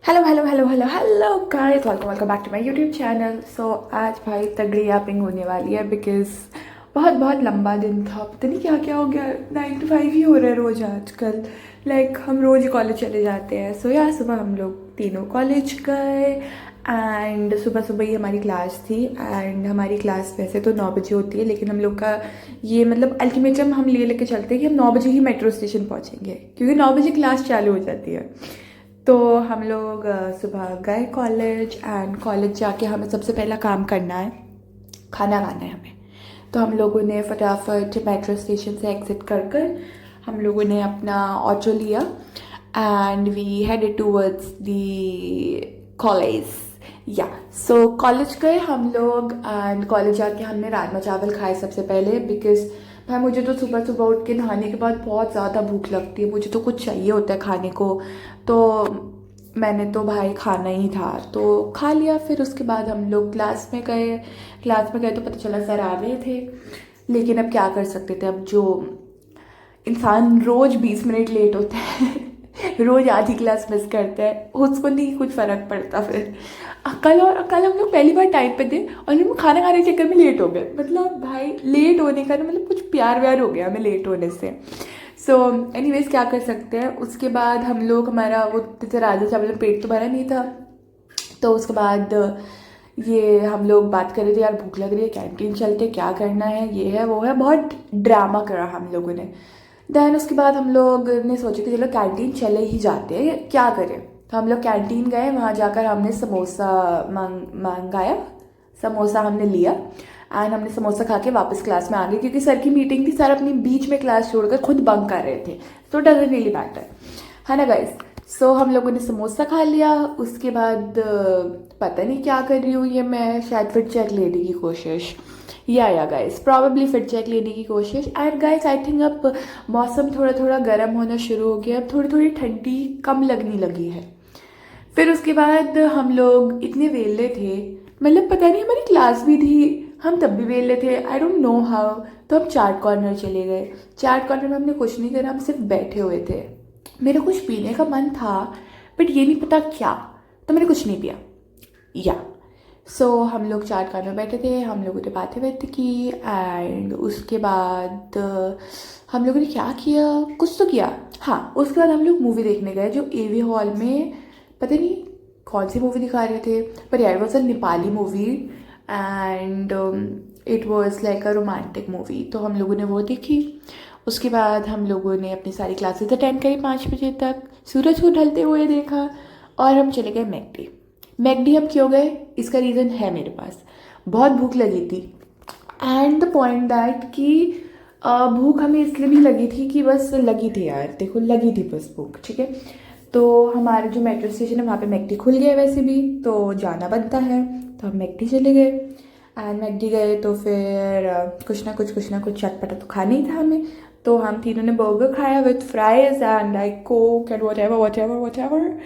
Hello hello hello hello hello guys, welcome welcome back to my YouTube channel. So आज भाई तगड़ी Yaping होने वाली है बिकॉज बहुत बहुत लंबा दिन था। पता नहीं क्या क्या हो गया, 9 to 5 ही हो रहा है रोज़ आजकल। हम रोज़ कॉलेज चले जाते हैं। सो यार सुबह हम लोग तीनों कॉलेज गए एंड सुबह सुबह ही हमारी क्लास थी। एंड हमारी क्लास वैसे तो 9 बजे होती है, लेकिन हम लोग का ये मतलब अल्टीमेटम हम ले लेके चलते हैं कि हम 9 बजे ही मेट्रो स्टेशन पहुँचेंगे, क्योंकि 9 बजे क्लास चालू हो जाती है। तो हम लोग सुबह गए कॉलेज एंड कॉलेज जाके हमें सबसे पहला काम करना है, खाना खाना है हमें। तो हम लोगों ने फटाफट मेट्रो स्टेशन से एग्ज़िट कर कर हम लोगों ने अपना ऑटो लिया and we headed towards the college. Yeah so college गए हम लोग एंड कॉलेज जाके हमने राजमा चावल खाए सबसे पहले बिकॉज भाई मुझे तो सुबह सुबह उठ के नहाने के बाद बहुत ज़्यादा भूख लगती है, मुझे तो कुछ चाहिए होता है खाने को। तो मैंने तो भाई खाना ही था तो खा लिया। फिर उसके बाद हम लोग क्लास में गए तो पता चला सर आ गए थे। लेकिन अब क्या कर सकते थे, अब जो इंसान रोज 20 मिनट लेट होता है रोज आधी क्लास मिस करता है, उसको नहीं कुछ फर्क पड़ता। फिर कल हम लोग पहली बार टाइम पे थे और हम खाना खाने के चक्कर में लेट हो गए। मतलब भाई लेट होने का ना मतलब कुछ प्यार व्यार हो गया हमें लेट होने से। सो एनीवेज क्या कर सकते हैं। उसके बाद हम लोग हमारा वो जैसे राजमा चावल में पेट तो भरा नहीं था, तो उसके बाद ये हम लोग बात कर रहे थे यार भूख लग रही है, कैंटीन चलते, क्या करना है, ये है वो है, बहुत ड्रामा करा हम लोगों ने। देन उसके बाद हम लोग ने सोचा कि चलो कैंटीन चले ही जाते हैं, क्या करें। तो हम लोग कैंटीन गए, वहाँ जाकर हमने समोसा मंगाया, समोसा हमने लिया एंड हमने समोसा खा के वापस क्लास में आ गए, क्योंकि सर की मीटिंग थी, सर अपनी बीच में क्लास छोड़कर खुद बंक कर रहे थे। सो डजंट रियली मैटर, है ना गाइस। सो हम लोगों ने समोसा खा लिया। उसके बाद पता नहीं क्या कर रही हूँ ये मैं, शायद फिर चेक लेने की कोशिश, या गाइस प्रॉबेबली फिर चेक लेने की कोशिश। एंड गाइस आई थिंक अब मौसम थोड़ा थोड़ा गर्म होना शुरू हो गया, अब थोड़ी थोड़ी ठंडी कम लगने लगी है। फिर उसके बाद हम लोग इतने वेले थे, मतलब पता नहीं हमारी क्लास भी थी, हम तब भी वेले थे, आई डोंट नो हाउ। तो हम चाट कॉर्नर चले गए। चाट कॉर्नर में हमने कुछ नहीं करा, हम सिर्फ बैठे हुए थे। मेरा कुछ पीने का मन था बट ये नहीं पता क्या, तो मैंने कुछ नहीं पिया। या सो हम लोग चाट कॉर्नर बैठे थे, हम लोगों ने बातें की एंड उसके बाद हम लोगों ने क्या किया, कुछ तो किया। हाँ उसके बाद हम लोग मूवी देखने गए जो एवी हॉल में, पता नहीं कौन सी मूवी दिखा रहे थे, पर यार was a Nepali movie and it was like a romantic movie, तो हम लोगों ने वो देखी। उसके बाद हम लोगों ने अपनी सारी क्लासेस अटेंड करी 5 बजे तक, सूरज को ढलते हुए देखा और हम चले गए मैकडी। मैकडी हम क्यों गए, इसका रीज़न है मेरे पास, बहुत भूख लगी थी। एंड द पॉइंट दैट कि भूख हमें इसलिए भी लगी थी कि बस लगी थी यार, देखो लगी थी बस भूख, ठीक है। तो हमारा जो मेट्रो स्टेशन है वहाँ पे मैकडी खुल गया वैसे भी, तो जाना बनता है, तो हम मैकडी चले गए। एंड मैकडी गए तो फिर कुछ ना कुछ चटपटा तो खाना ही था हमें। तो हम तीनों ने बर्गर खाया with fries and like coke and whatever.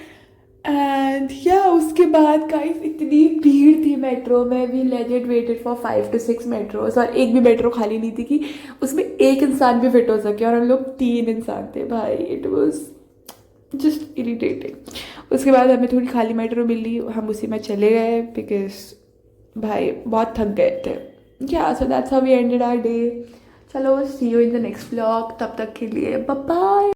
And yeah उसके बाद गाइस इतनी भीड़ थी मेट्रो में, we legend waited for 5 to 6 metros और एक भी मेट्रो खाली नहीं थी कि उसमें एक इंसान भी फिट हो सके, और हम लोग 3 इंसान थे भाई। It was just irritating. उसके बाद हमें थोड़ी खाली मेट्रो मिली, हम उसी में चले गए बिकॉज भाई बहुत थक गए थे। Yeah so that's how we ended our day. चलो see you in the next vlog, तब तक के लिए बाय बाय।